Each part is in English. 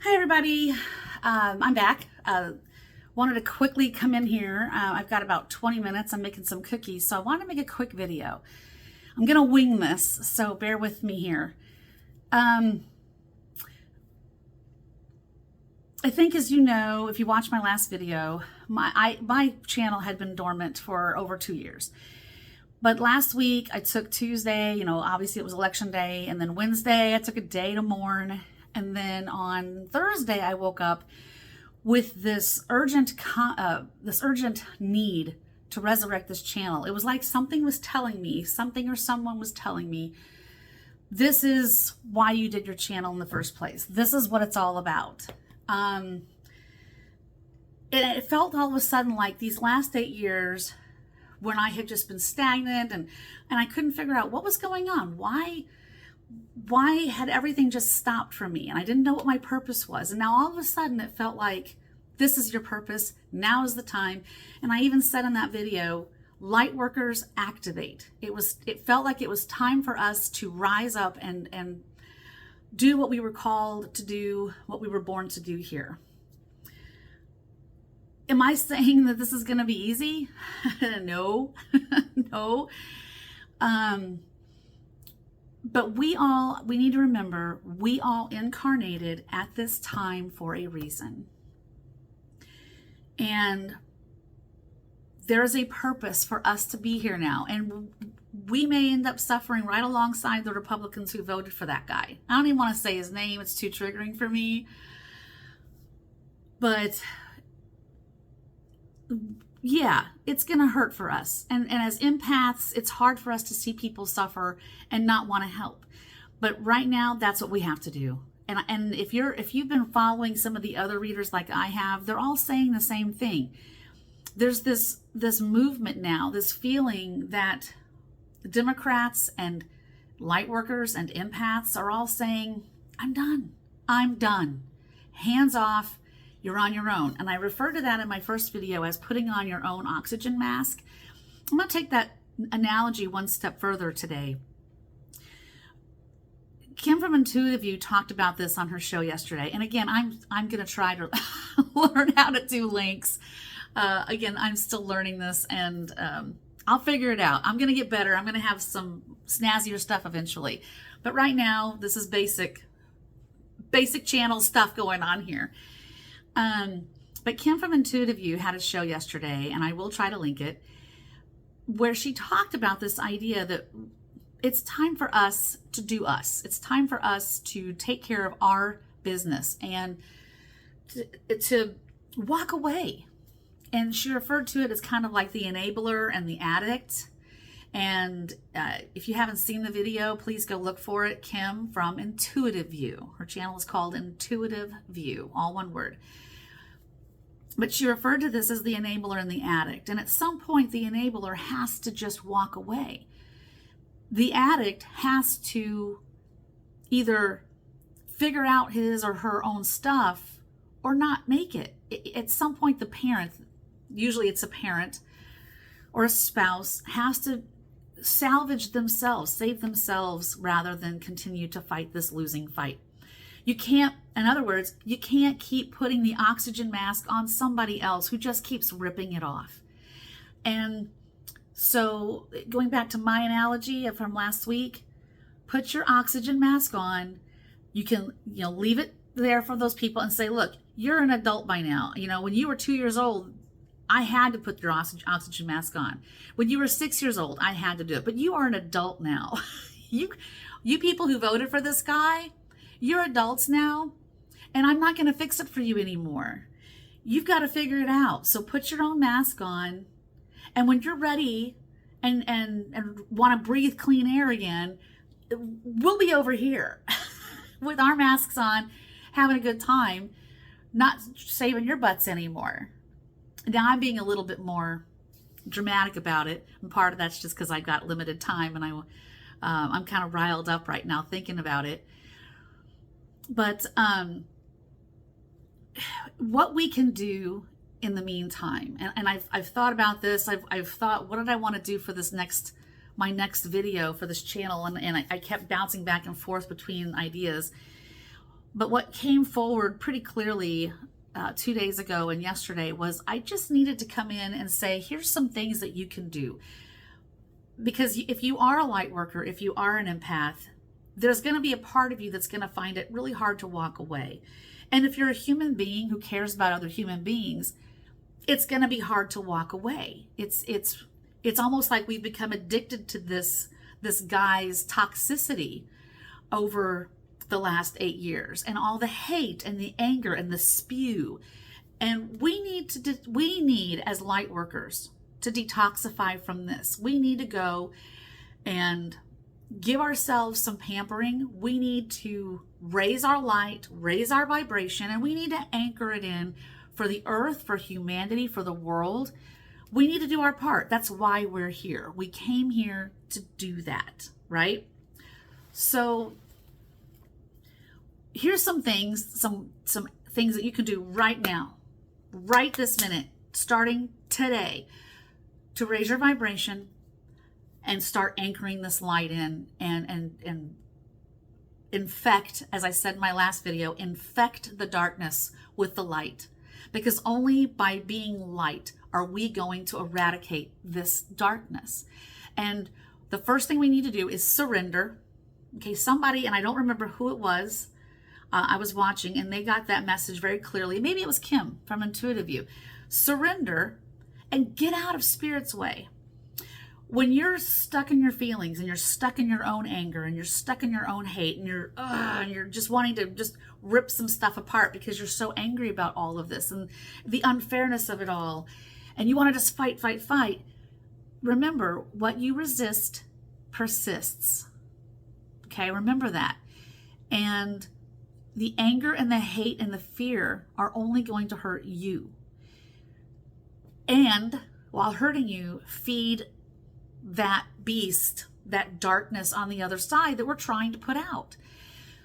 Hi everybody, I'm back. Wanted to quickly come in here. I've got about 20 minutes. I'm making some cookies, so I want to make a quick video. I'm gonna wing this, so bear with me here. I think, as you know, if you watched my last video, my channel had been dormant for over 2 years. But last week I took Tuesday, obviously it was election day, and then Wednesday I took a day to mourn. And then on Thursday, I woke up with this urgent need to resurrect this channel. It was like something was telling me, something or someone was telling me, this is why you did your channel in the first place. This is what it's all about. And it felt all of a sudden like these last 8 years when I had just been stagnant and I couldn't figure out what was going on. Why had everything just stopped for me? And I didn't know what my purpose was. And now all of a sudden it felt like this is your purpose. Now is the time. And I even said in that video, lightworkers activate. It felt like it was time for us to rise up and do what we were called to do, what we were born to do here. Am I saying that this is going to be easy? No, no. But we need to remember, we all incarnated at this time for a reason. And there is a purpose for us to be here now. And we may end up suffering right alongside the Republicans who voted for that guy. I don't even want to say his name. It's too triggering for me. But yeah, it's going to hurt for us. And as empaths, it's hard for us to see people suffer and not want to help. But right now, that's what we have to do. And if you've been following some of the other readers like I have, they're all saying the same thing. There's this movement now, this feeling that Democrats and lightworkers and empaths are all saying, I'm done. I'm done. Hands off. You're on your own. And I referred to that in my first video as putting on your own oxygen mask. I'm going to take that analogy one step further today. Kim from Intuitiview talked about this on her show yesterday. And again, I'm going to try to learn how to do links. Again, I'm still learning this, and I'll figure it out. I'm going to get better. I'm going to have some snazzier stuff eventually. But right now, this is basic channel stuff going on here. But Kim from Intuitiview had a show yesterday, and I will try to link it, where she talked about this idea that it's time for us to do us. It's time for us to take care of our business and to walk away. And she referred to it as kind of like the enabler and the addict. And if you haven't seen the video, please go look for it. Kim from Intuitiview. Her channel is called Intuitiview, all one word. But she referred to this as the enabler and the addict. And at some point, the enabler has to just walk away. The addict has to either figure out his or her own stuff or not make it. At some point, the parent, usually it's a parent or a spouse, has to salvage themselves, save themselves, rather than continue to fight this losing fight. You can't, in other words, you can't keep putting the oxygen mask on somebody else who just keeps ripping it off. And so going back to my analogy from last week, put your oxygen mask on. You can, leave it there for those people and say, look, you're an adult by now. When you were 2 years old, I had to put your oxygen mask on. When you were 6 years old, I had to do it. But you are an adult now. You people who voted for this guy, you're adults now, and I'm not going to fix it for you anymore. You've got to figure it out. So put your own mask on, and when you're ready and want to breathe clean air again, we'll be over here with our masks on, having a good time, not saving your butts anymore. Now, I'm being a little bit more dramatic about it, and part of that's just because I've got limited time, and I'm kind of riled up right now thinking about it. But what we can do in the meantime, and I've thought about this. I've thought, what did I want to do for this my next video for this channel, and I kept bouncing back and forth between ideas. But what came forward pretty clearly 2 days ago and yesterday was I just needed to come in and say, here's some things that you can do. Because if you are a light worker, if you are an empath, there's going to be a part of you that's going to find it really hard to walk away. And if you're a human being who cares about other human beings, it's going to be hard to walk away. It's almost like we've become addicted to this guy's toxicity over the last 8 years, and all the hate and the anger and the spew. And we need as light workers to detoxify from this. We need to go and give ourselves some pampering. We need to raise our light, raise our vibration, and we need to anchor it in for the earth, for humanity, for the world. We need to do our part. That's why we're here. We came here to do that, right? So here's some things, some things that you can do right now, right this minute, starting today, to raise your vibration and start anchoring this light in and infect, as I said in my last video, infect the darkness with the light. Because only by being light are we going to eradicate this darkness. And the first thing we need to do is surrender. Okay, somebody, and I don't remember who it was, I was watching, and they got that message very clearly. Maybe it was Kim from Intuitiview. Surrender and get out of Spirit's way. When you're stuck in your feelings and you're stuck in your own anger and you're stuck in your own hate and you're just wanting to just rip some stuff apart because you're so angry about all of this and the unfairness of it all, and you want to just fight, remember, what you resist persists. Okay, remember that. And the anger and the hate and the fear are only going to hurt you. And while hurting you, feed that beast, that darkness on the other side that we're trying to put out.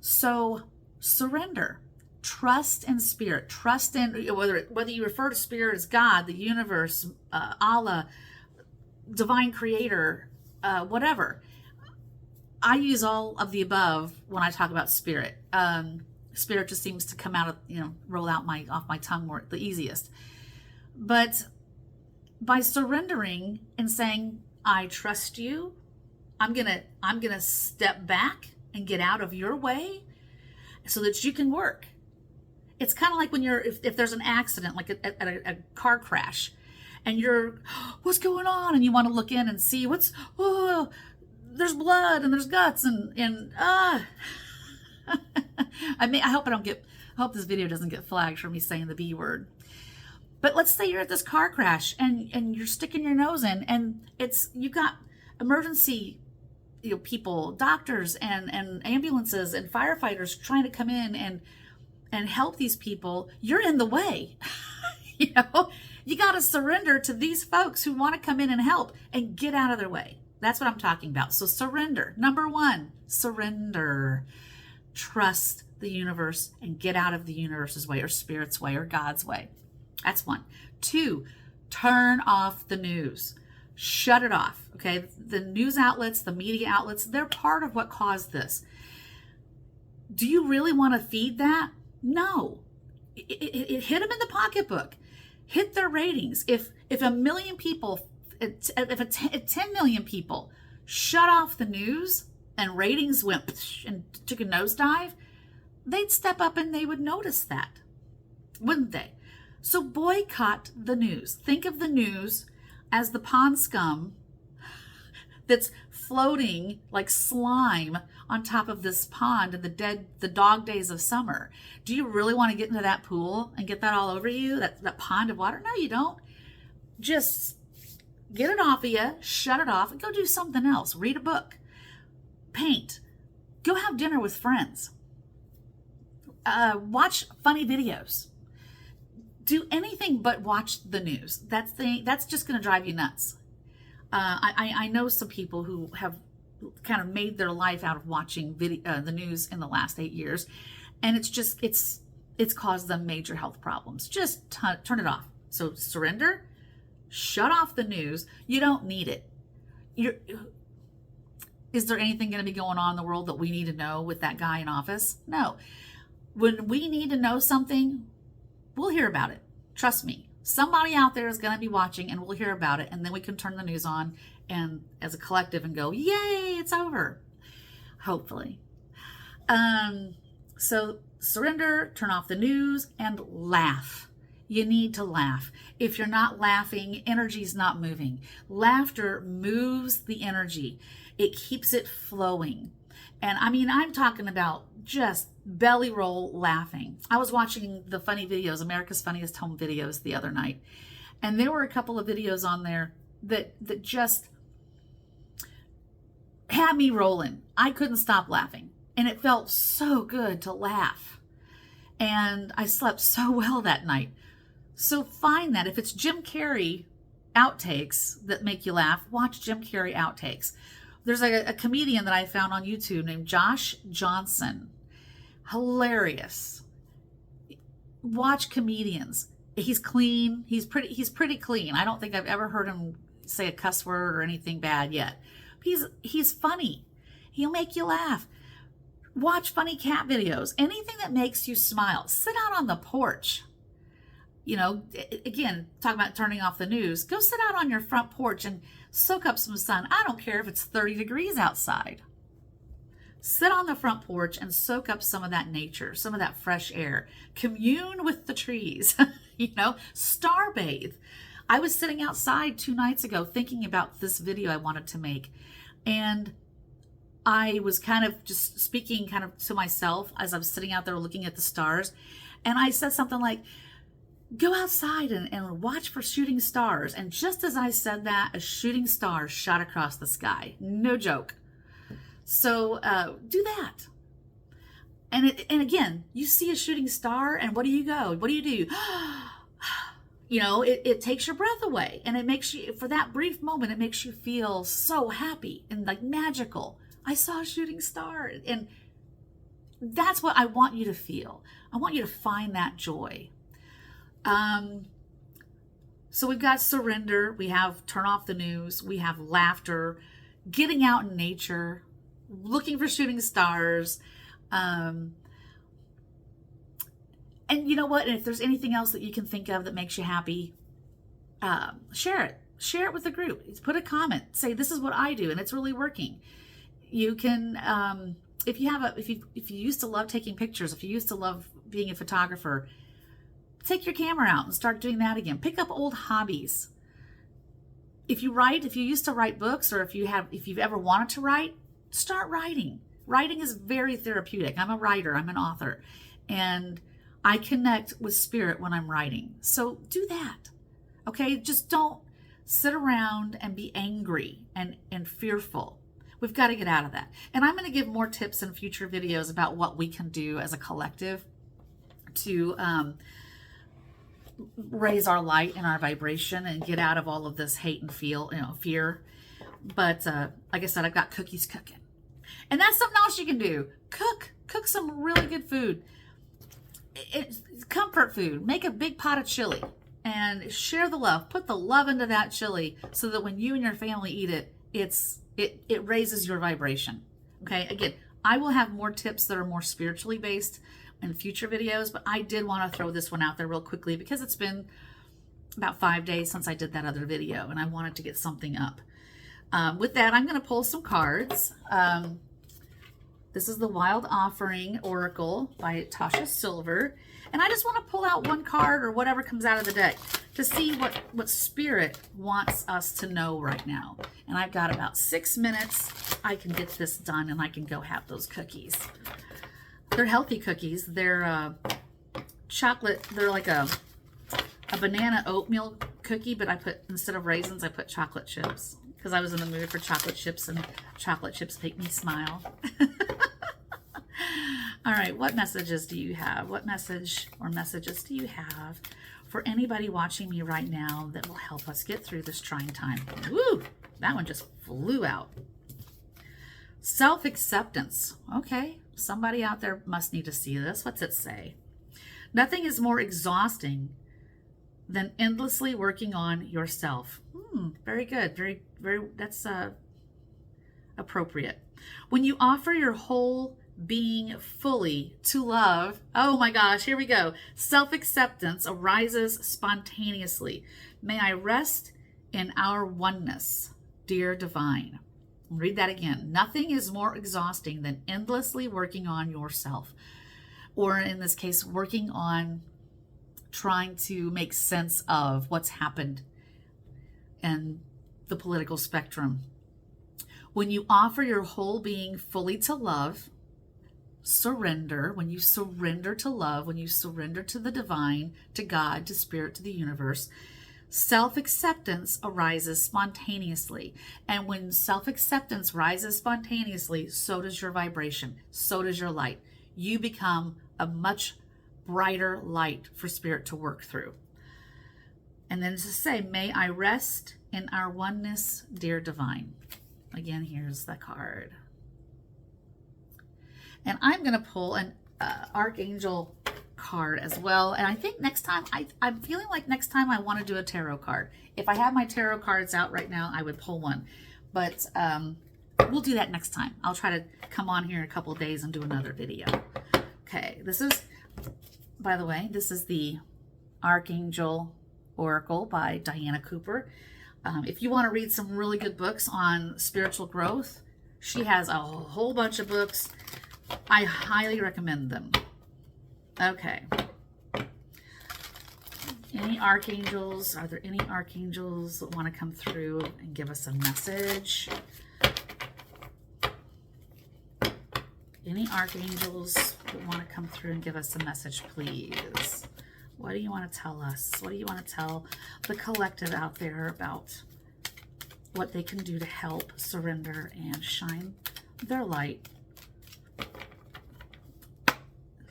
So surrender, trust in Spirit, trust in, whether you refer to Spirit as God, the universe, Allah, divine creator, whatever. I use all of the above when I talk about Spirit. Spirit just seems to come out of, roll out off my tongue more the easiest. But by surrendering and saying, I trust you, I'm gonna step back and get out of your way so that you can work. It's kind of like when if there's an accident, like at a car crash, and you're, what's going on? And you want to look in and see there's blood and there's guts and I hope this video doesn't get flagged for me saying the B word. But let's say you're at this car crash and you're sticking your nose in, and you've got emergency people, doctors and ambulances and firefighters trying to come in and help these people. You're in the way. You got to surrender to these folks who want to come in and help and get out of their way. That's what I'm talking about. So surrender. Number one, surrender. Trust the universe and get out of the universe's way or Spirit's way or God's way. That's one. Two, turn off the news. Shut it off, okay? The news outlets, the media outlets, they're part of what caused this. Do you really want to feed that? No. It hit them in the pocketbook. Hit their ratings. If 1 million people, if 10 million people shut off the news and ratings went and took a nosedive, they'd step up and they would notice that, wouldn't they? So boycott the news. Think of the news as the pond scum that's floating like slime on top of this pond in the dog days of summer. Do you really want to get into that pool and get that all over you, that pond of water? No, you don't. Just get it off of you, shut it off, and go do something else. Read a book, paint, go have dinner with friends, watch funny videos. Do anything but watch the news. That's just going to drive you nuts. I know some people who have kind of made their life out of watching the news in the last 8 years, and it's caused them major health problems. Just turn it off. So surrender, shut off the news. You don't need it. Is there anything going to be going on in the world that we need to know with that guy in office? No. When we need to know something, we'll hear about it. Trust me. Somebody out there is going to be watching and we'll hear about it. And then we can turn the news on and as a collective and go, yay, it's over. Hopefully. So surrender, turn off the news, and laugh. You need to laugh. If you're not laughing, energy's not moving. Laughter moves the energy. It keeps it flowing. And I mean, I'm talking about just belly roll laughing. I was watching the funny videos, America's Funniest Home Videos, the other night. And there were a couple of videos on there that just had me rolling. I couldn't stop laughing. And it felt so good to laugh. And I slept so well that night. So find that. If it's Jim Carrey outtakes that make you laugh, watch Jim Carrey outtakes. There's a comedian that I found on YouTube named Josh Johnson. Hilarious. Watch comedians. He's clean. He's pretty clean. I don't think I've ever heard him say a cuss word or anything bad yet. He's funny. He'll make you laugh. Watch funny cat videos. Anything that makes you smile. Sit out on the porch. You know, again, talking about turning off the news. Go sit out on your front porch and soak up some sun. I don't care if it's 30 degrees outside. Sit on the front porch and soak up some of that nature, some of that fresh air. Commune with the trees. You know, star bathe. I was sitting outside 2 nights ago thinking about this video I wanted to make. And I was kind of just speaking kind of to myself as I was sitting out there looking at the stars. And I said something like, go outside and watch for shooting stars. And just as I said that, a shooting star shot across the sky. No joke. So do that. And again, you see a shooting star and what do you go? What do you do? You know, it takes your breath away. And it makes you, for that brief moment, it makes you feel so happy and like magical. I saw a shooting star. And that's what I want you to feel. I want you to find that joy. So we've got surrender, we have turn off the news, we have laughter, getting out in nature, looking for shooting stars. And you know what? And if there's anything else that you can think of that makes you happy, share it. Share it with the group. Put a comment. Say, this is what I do, and it's really working. You can, if you used to love taking pictures, if you used to love being a photographer, take your camera out and start doing that again. Pick up old hobbies. If you used to write books, or if you've ever wanted to write, start writing. Writing is very therapeutic. I'm a writer, I'm an author, and I connect with spirit when I'm writing. So do that. Okay? Just don't sit around and be angry and fearful. We've got to get out of that. And I'm going to give more tips in future videos about what we can do as a collective to raise our light and our vibration and get out of all of this hate and fear. But like I said, I've got cookies cooking. And that's something else you can do. Cook some really good food. It's comfort food. Make a big pot of chili and share the love. Put the love into that chili so that when you and your family eat it, it raises your vibration. Okay, again, I will have more tips that are more spiritually based in future videos, but I did want to throw this one out there real quickly because it's been about 5 days since I did that other video and I wanted to get something up. With that, I'm going to pull some cards. This is the Wild Offering Oracle by Tasha Silver. And I just want to pull out one card or whatever comes out of the deck to see what Spirit wants us to know right now. And I've got about 6 minutes. I can get this done and I can go have those cookies. They're healthy cookies. They're chocolate. They're like a banana oatmeal cookie, but instead of raisins, I put chocolate chips because I was in the mood for chocolate chips and chocolate chips make me smile. All right, what messages do you have? What message or messages do you have for anybody watching me right now that will help us get through this trying time? Woo, that one just flew out. Self-acceptance. Okay, somebody out there must need to see this. What's it say? Nothing is more exhausting than endlessly working on yourself. Very good. Very, that's appropriate. When you offer your whole being fully to love. Oh my gosh, here we go. Self-acceptance arises spontaneously. May I rest in our oneness, dear divine. Read that again. Nothing is more exhausting than endlessly working on yourself, or in this case, working on trying to make sense of what's happened in the political spectrum. When you offer your whole being fully to love, surrender, when you surrender to love, when you surrender to the divine, to God, to spirit, to the universe, self-acceptance arises spontaneously. And when self-acceptance rises spontaneously, so does your vibration, so does your light. You become a much brighter light for spirit to work through. And then to say, may I rest in our oneness, dear divine. Again, here's the card. And I'm going to pull an Archangel card as well. And I think next time, I'm feeling like next time I want to do a tarot card. If I have my tarot cards out right now, I would pull one. But we'll do that next time. I'll try to come on here in a couple of days and do another video. Okay, this is, by the way, this is the Archangel Oracle by Diana Cooper. If you want to read some really good books on spiritual growth, she has a whole bunch of books. I highly recommend them. Okay. Any archangels? Are there any archangels that want to come through and give us a message? Any archangels that want to come through and give us a message, please? What do you want to tell us? What do you want to tell the collective out there about what they can do to help surrender and shine their light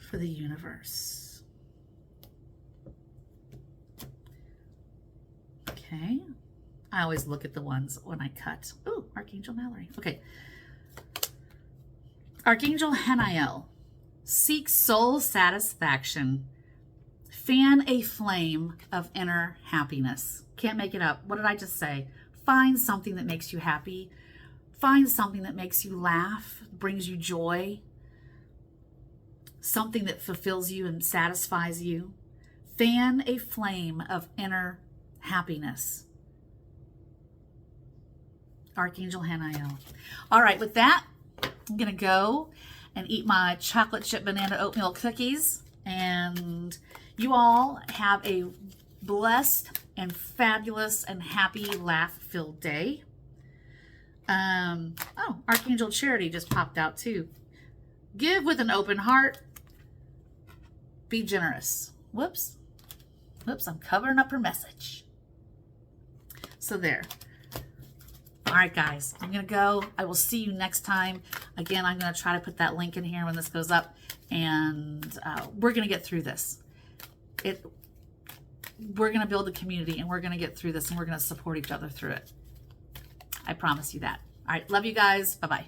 for the universe? Okay. I always look at the ones when I cut. Ooh, Archangel Mallory. Okay. Archangel Haniel. Seek soul satisfaction. Fan a flame of inner happiness. Can't make it up. What did I just say? Find something that makes you happy. Find something that makes you laugh, brings you joy. Something that fulfills you and satisfies you. Fan a flame of inner happiness. Archangel Haniel. All right, with that, I'm going to go and eat my chocolate chip banana oatmeal cookies. And you all have a blessed and fabulous and happy, laugh-filled day. Oh, Archangel Charity just popped out too. Give with an open heart. Be generous. Whoops. Whoops, I'm covering up her message. So there. All right, guys, I'm going to go. I will see you next time. Again, I'm going to try to put that link in here when this goes up. And we're going to get through this. We're going to build a community, and we're going to get through this, and we're going to support each other through it. I promise you that. All right. Love you guys. Bye-bye.